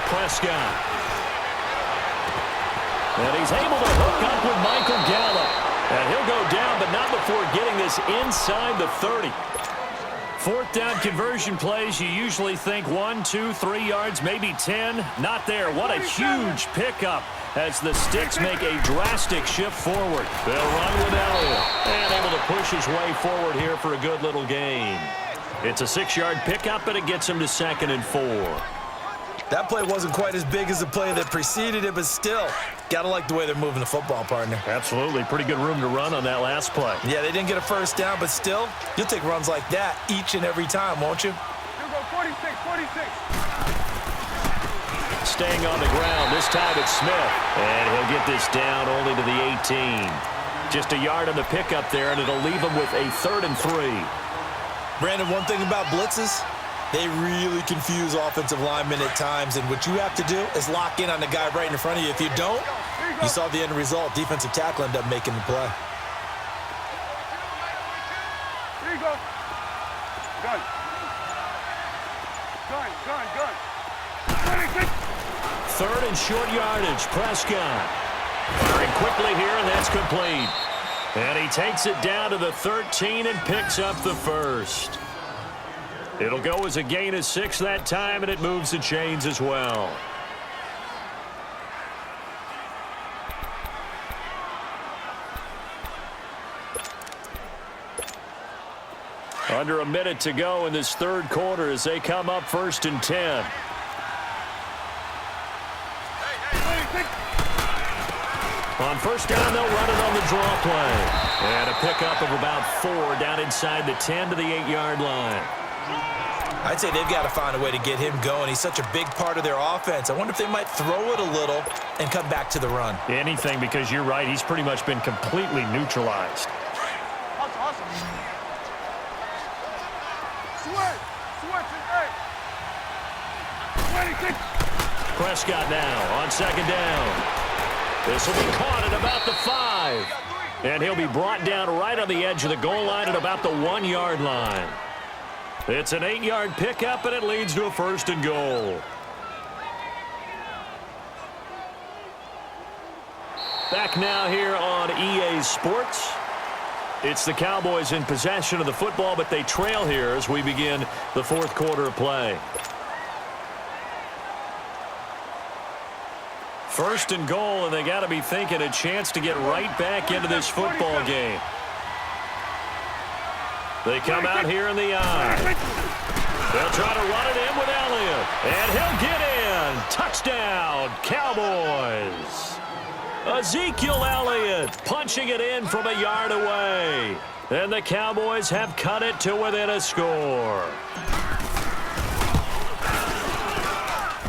Prescott. And he's able to hook up with Michael Gallup. And he'll go down, but not before getting this inside the 30. Fourth down conversion plays, you usually think 1, 2, 3 yards, maybe 10. Not there. What a huge pickup as the Sticks make a drastic shift forward. They'll run with Elliott. And able to push his way forward here for a good little gain. It's a 6-yard pickup, but it gets him to 2nd and 4. That play wasn't quite as big as the play that preceded it, but still, got to like the way they're moving the football, partner. Absolutely. Pretty good room to run on that last play. Yeah, they didn't get a first down, but still, you'll take runs like that each and every time, won't you? You go 46, 46. Staying on the ground, this time it's Smith. And he'll get this down only to the 18. Just a yard on the pickup there, and it'll leave him with a 3rd and 3. Brandon, one thing about blitzes, they really confuse offensive linemen at times, and what you have to do is lock in on the guy right in front of you. If you don't, you saw the end result. Defensive tackle ended up making the play. Here you go. Gun. Gun. 26. 3rd and short yardage. Prescott. Firing quickly here, and that's complete. And he takes it down to the 13 and picks up the 1st. It'll go as a gain of 6 that time, and it moves the chains as well. Under a minute to go in this 3rd quarter as they come up 1st and 10. On 1st down, they'll run it on the draw play. And a pickup of about 4 down inside the 10 to the 8-yard line. I'd say they've got to find a way to get him going. He's such a big part of their offense. I wonder if they might throw it a little and come back to the run. Anything, because you're right. He's pretty much been completely neutralized. Awesome. Switch, 26. Prescott now on 2nd down. This will be caught at about the 5. And he'll be brought down right on the edge of the goal line at about the 1-yard line. It's an 8-yard pickup, and it leads to a 1st and goal. Back now here on EA Sports. It's the Cowboys in possession of the football, but they trail here as we begin the 4th quarter of play. 1st and goal, and they got to be thinking a chance to get right back into this football game. They come out here in the eye. They'll try to run it in with Elliott. And he'll get in. Touchdown, Cowboys. Ezekiel Elliott punching it in from a yard away. And the Cowboys have cut it to within a score.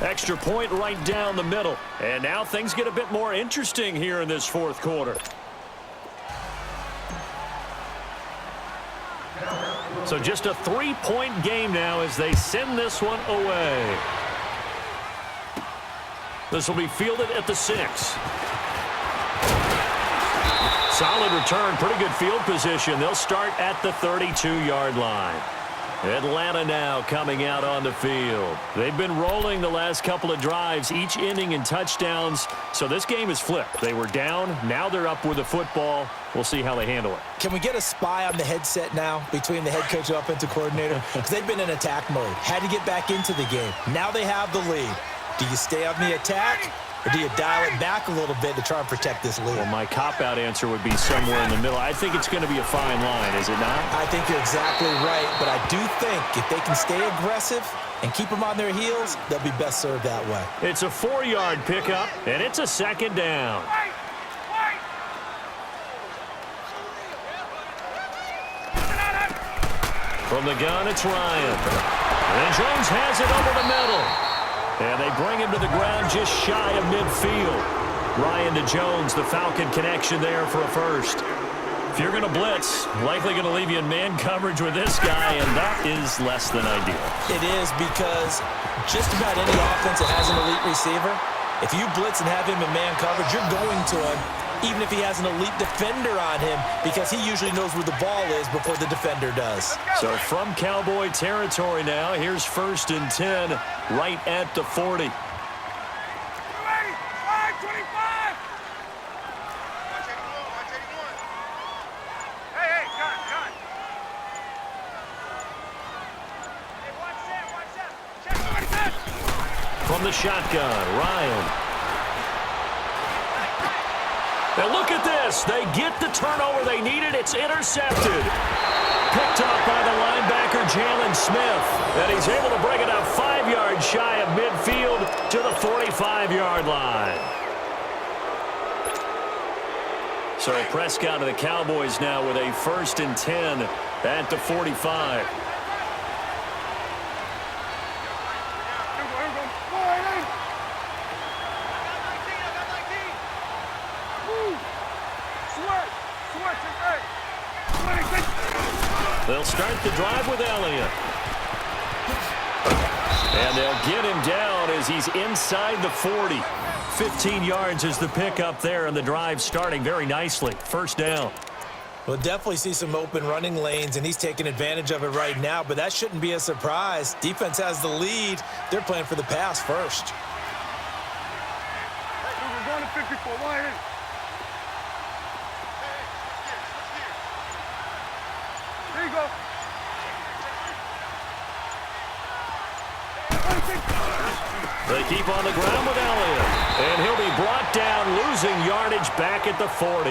Extra point right down the middle. And now things get a bit more interesting here in this 4th quarter. So just a 3-point game now as they send this one away. This will be fielded at the 6. Solid return, pretty good field position. They'll start at the 32-yard line. Atlanta now coming out on the field. They've been rolling the last couple of drives, each inning in touchdowns. So this game is flipped. They were down. Now they're up with the football. We'll see how they handle it. Can we get a spy on the headset now between the head coach and offensive coordinator? Because they've been in attack mode. Had to get back into the game. Now they have the lead. Do you stay on the attack? Or do you dial it back a little bit to try and protect this lead? Well, my cop-out answer would be somewhere in the middle. I think it's going to be a fine line, is it not? I think you're exactly right, but I do think if they can stay aggressive and keep them on their heels, they'll be best served that way. It's a 4-yard pickup, and it's a 2nd down. From the gun, it's Ryan. And Jones has it over the middle. And they bring him to the ground just shy of midfield. Ryan to Jones, the Falcon connection there for a 1st. If you're going to blitz, likely going to leave you in man coverage with this guy, and that is less than ideal. It is, because just about any offense that has an elite receiver, if you blitz and have him in man coverage, you're going to him, even if he has an elite defender on him, because he usually knows where the ball is before the defender does. So from Cowboy territory now, here's 1st and 10 right at the 40. from the shotgun. Ryan. And look at this. They get the turnover they needed. It's intercepted. Picked off by the linebacker, Jalen Smith. And he's able to bring it up 5 yards shy of midfield to the 45-yard line. So Prescott of the Cowboys now with a 1st and 10 at the 45. They'll start the drive with Elliott. And they'll get him down as he's inside the 40. 15 yards is the pickup there, and the drive starting very nicely. 1st down. We'll definitely see some open running lanes, and he's taking advantage of it right now, but that shouldn't be a surprise. Defense has the lead. They're playing for the pass first. We're going to 54. Wide in. There you go. They keep on the ground with Elliott. And he'll be brought down, losing yardage back at the 40.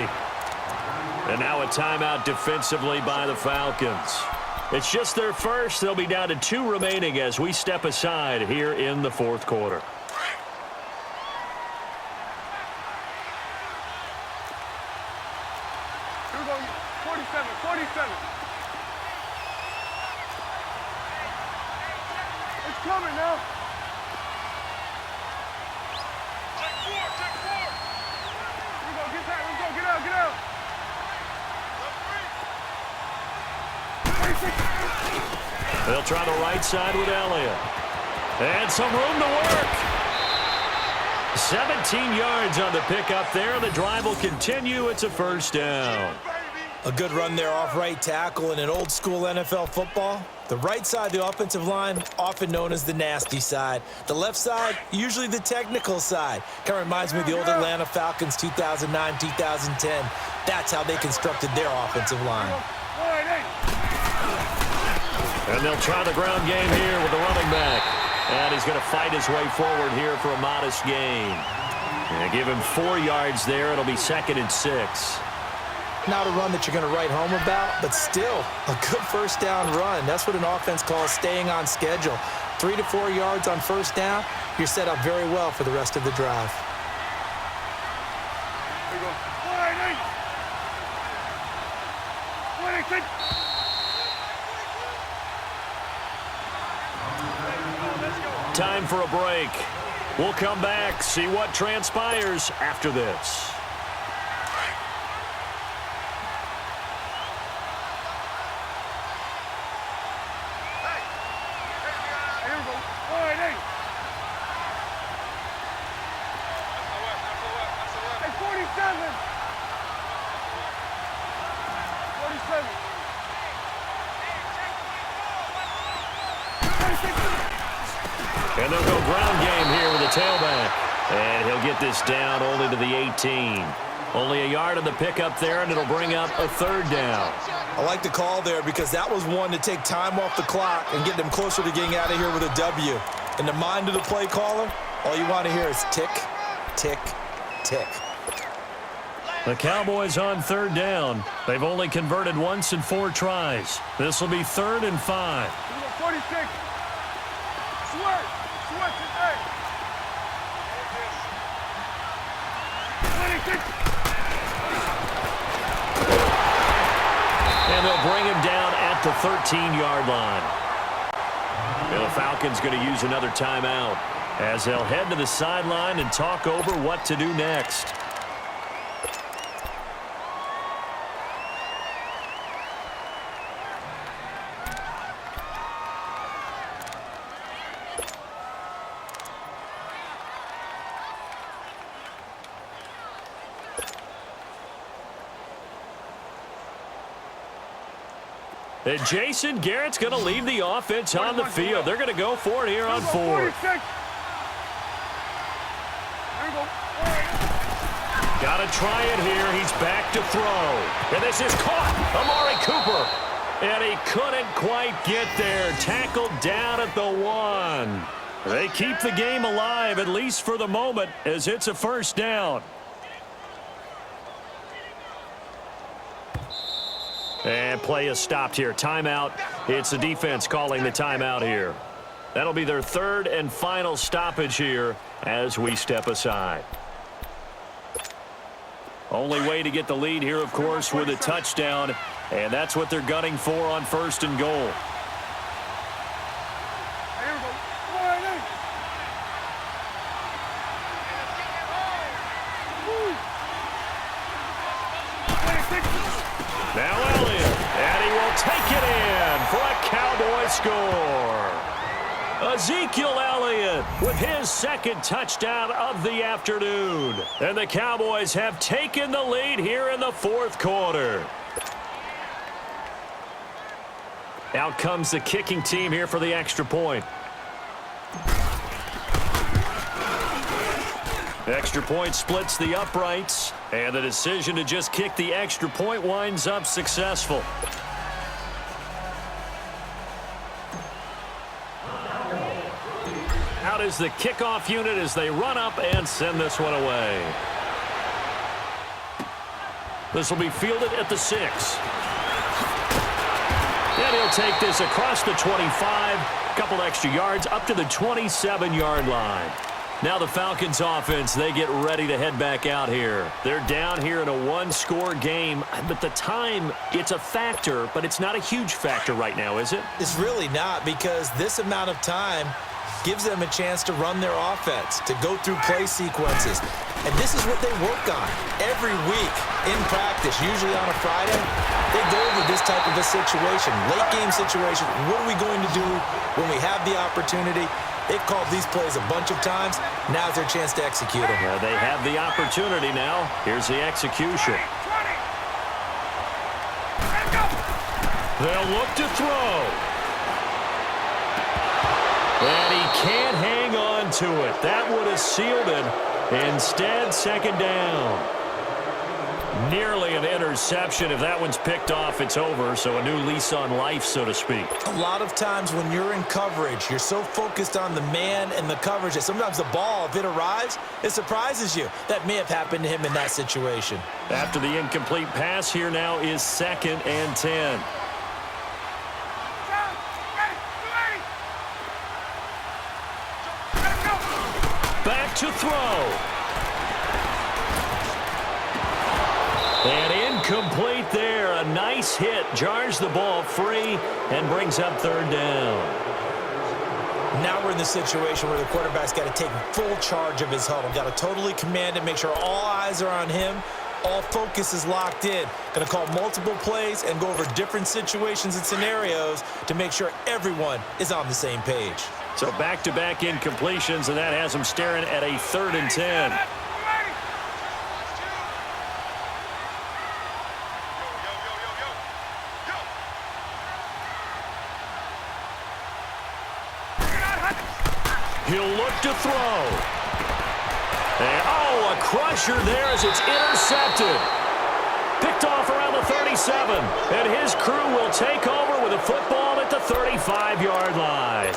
And now a timeout defensively by the Falcons. It's just their first. They'll be down to 2 remaining as we step aside here in the 4th quarter. Here we go. 47, 47. It's coming now. They'll try the right side with Elliott. And some room to work. 17 yards on the pickup there. The drive will continue. It's a 1st down. A good run there off right tackle in an old school NFL football. The right side of the offensive line, often known as the nasty side. The left side, usually the technical side. Kind of reminds me of the old Atlanta Falcons 2009, 2010. That's how they constructed their offensive line. And they'll try the ground game here with the running back. And he's going to fight his way forward here for a modest gain. And give him 4 yards there. It'll be 2nd and 6. Not a run that you're going to write home about, but still a good 1st down run. That's what an offense calls staying on schedule. 3 to 4 yards on 1st down, you're set up very well for the rest of the drive. There you go. Time for a break. We'll come back, see what transpires after this. And they'll go ground game here with the tailback. And he'll get this down only to the 18. Only a yard on the pickup there, and it'll bring up a 3rd down. I like the call there because that was one to take time off the clock and get them closer to getting out of here with a W. In the mind of the play caller, all you want to hear is tick, tick, tick. The Cowboys on 3rd down. They've only converted once in 4 tries. This will be 3rd and 5. 46. Sweat. Sweat today. 26. And they'll bring him down at the 13-yard line. And the Falcons going to use another timeout as they'll head to the sideline and talk over what to do next. And Jason Garrett's going to leave the offense on the field. They're going to go for it here on 4th. Got to try it here. He's back to throw. And this is caught. Amari Cooper. And he couldn't quite get there. Tackled down at the 1. They keep the game alive, at least for the moment, as it's a first down. And play is stopped here. Timeout. It's the defense calling the timeout here. That'll be their third and final stoppage here as we step aside. Only way to get the lead here, of course, with a touchdown, and that's what they're gunning for on first and goal. Now Elliott, and he will take it in for a Cowboy score. Ezekiel Elliott with his second touchdown of the afternoon. And the Cowboys have taken the lead here in the fourth quarter. Out comes the kicking team here for the extra point. Extra point splits the uprights, and the decision to just kick the extra point winds up successful. Out is the kickoff unit as they run up and send this one away. This will be fielded at the 6. And he'll take this across the 25, a couple extra yards up to the 27-yard line. Now the Falcons offense, they get ready to head back out here. They're down here in a one-score game, but the time, it's a factor, but it's not a huge factor right now, is it? It's really not, because this amount of time gives them a chance to run their offense, to go through play sequences. And this is what they work on every week in practice, usually on a Friday. They go over this type of a situation, late game situation. What are we going to do when we have the opportunity? They've called these plays a bunch of times. Now's their chance to execute them. They have the opportunity now. Here's the execution. They'll look to throw. And he can't hang on to it. That would have sealed it. Instead, second down. Nearly an interception. If that one's picked off, it's over. So a new lease on life, so to speak. A lot of times when you're in coverage, you're so focused on the man and the coverage that sometimes the ball, if it arrives, it surprises you. That may have happened to him in that situation. After the incomplete pass, here now is 2nd and 10. Back to throw. And incomplete there. A nice hit. Jars the ball free and brings up third down. Now we're in the situation where the quarterback's got to take full charge of his huddle. Got to totally command it, make sure all eyes are on him. All focus is locked in. Going to call multiple plays and go over different situations and scenarios to make sure everyone is on the same page. So back-to-back incompletions, and that has him staring at a 3rd and 10. He'll look to throw. And, a crusher there as it's intercepted. Picked off around the 37. And his crew will take over with a football at the 35-yard line.